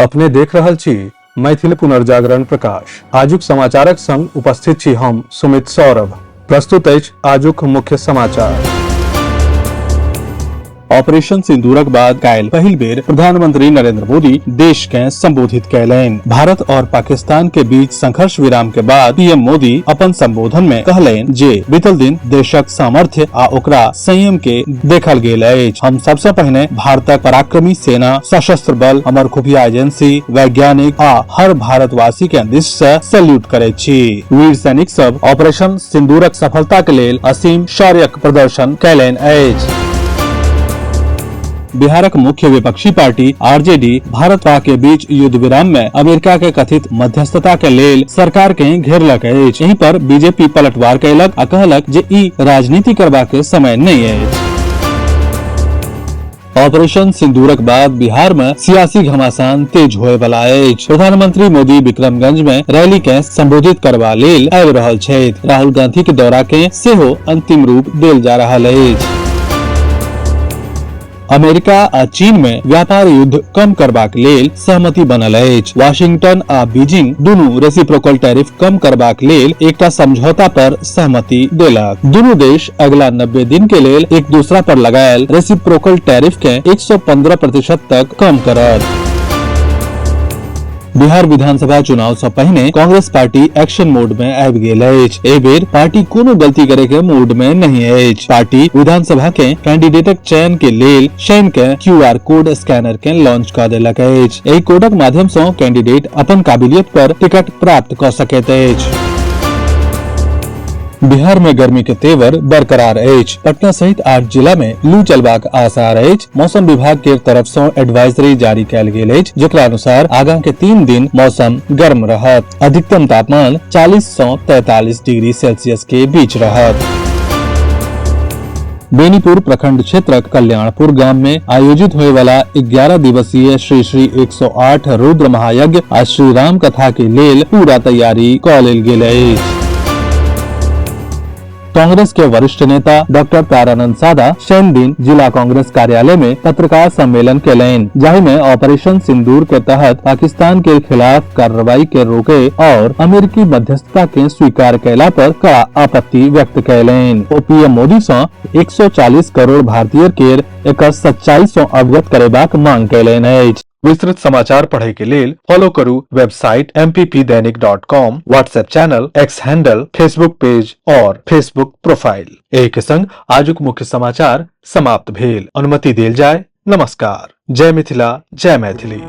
अपने देख रहल छी मैथिल पुनर्जागरण प्रकाश। आजुक समाचारक संग उपस्थित छी हम सुमित सौरभ। प्रस्तुत अछि आजुक मुख्य समाचार। ऑपरेशन सिंदूरक बाद काल्हि पहिल बेर प्रधानमंत्री नरेंद्र मोदी देश के संबोधित कयलनि। भारत और पाकिस्तान के बीच संघर्ष विराम के बाद पीएम मोदी अपन संबोधन में कहलनि जे बीतल दिन देशक सामर्थ्य आ ओकरा संयम के देखल गेल अछि। हम सबसे पहिने भारतक पराक्रमी सेना, सशस्त्र बल, हमर खुफिया एजेंसी, वैज्ञानिक आ हर भारतवासी के दिश से सैल्यूट करैत छी। वीर सैनिक सब ऑपरेशन सिंदूरक सफलता के लेल असीम शौर्यक प्रदर्शन कयलनि अछि। बिहारक मुख्य विपक्षी पार्टी आरजेडी भारत पाक के बीच युद्ध विराम में अमेरिका के कथित मध्यस्थता के लेल सरकार के घेरलक अछि। एहि पर बीजेपी पलटवार कयलक आ कहलक जे ई राजनीति करबा के समय नहीं अछि। ऑपरेशन सिंदूरक बाद बिहार में सियासी घमासान तेज होए वाला अछि। प्रधानमंत्री मोदी विक्रमगंज में रैली के संबोधित करबा लेल आबि रहल छथि। राहुल गांधी के दौरा के सेहो अंतिम रूप देल जा रहल अछि। अमेरिका आ चीन में व्यापार युद्ध कम करबाक लेल सहमति बनल अछि। वाशिंगटन आ बीजिंग दुनू रेसिप्रोकल टैरिफ कम करबाक लेल एकटा समझौता पर सहमति देलक। दुनू देश अगला 90 दिन के लेल एक दूसरा पर लगायल रेसिप्रोकल टैरिफ के 115% तक कम करत। बिहार विधानसभा चुनाव से पहिने कांग्रेस पार्टी एक्शन मोड में आबि गेल अछि। एहि बेर पार्टी कोनो गलती करे के मूड में नहीं अछि। पार्टी विधानसभा के कैंडिडेटक चयन के लेल शनि के QR कोड स्कैनर के लॉन्च क देलक अछि। एहि कोडक माध्यम सँ कैंडिडेट अपन काबिलियत पर टिकट प्राप्त क सकैत अछि। बिहार में गर्मी के तेवर बरकरार अछि। पटना सहित 8 जिला में लू चलबाक आसार अछि। मौसम विभाग के तरफ सँ एडवाइजरी जारी कयल गेल अछि, जेकरा अनुसार आगां के 3 दिन मौसम गर्म रहत। अधिकतम तापमान 40 सँ 43 डिग्री सेल्सियस के बीच रहत। बेनीपुर प्रखंड क्षेत्रक कल्याणपुर गाम में आयोजित होए वाला 11 दिवसीय श्री श्री 108 रुद्र महायज्ञ आ श्री राम कथा के लेल पूरा तैयारी क लेल गेल अछि। कांग्रेस के वरिष्ठ नेता डॉक्टर तारानंद सादा शनि दिन जिला कांग्रेस कार्यालय में पत्रकार सम्मेलन केलनि, जाहि में ऑपरेशन सिंदूर के तहत पाकिस्तान के खिलाफ कार्रवाई के रोके और अमेरिकी मध्यस्थता के स्वीकार कैला पर कड़ा आपत्ति व्यक्त कैलनि। ओ पीएम मोदी सँ 140 करोड़ भारतीय के एकर सच्चाई सँ अवगत करेबाक मांग कैलनि अछि। विस्तृत समाचार पढ़े के लेल फॉलो करू वेबसाइट mppदैनिक.com, WhatsApp channel, X handle, Facebook page और फेसबुक प्रोफाइल। एहि के संग आजुक मुख्य समाचार समाप्त भेल। अनुमति देल जाय। नमस्कार। जय मिथिला, जय मैथिली।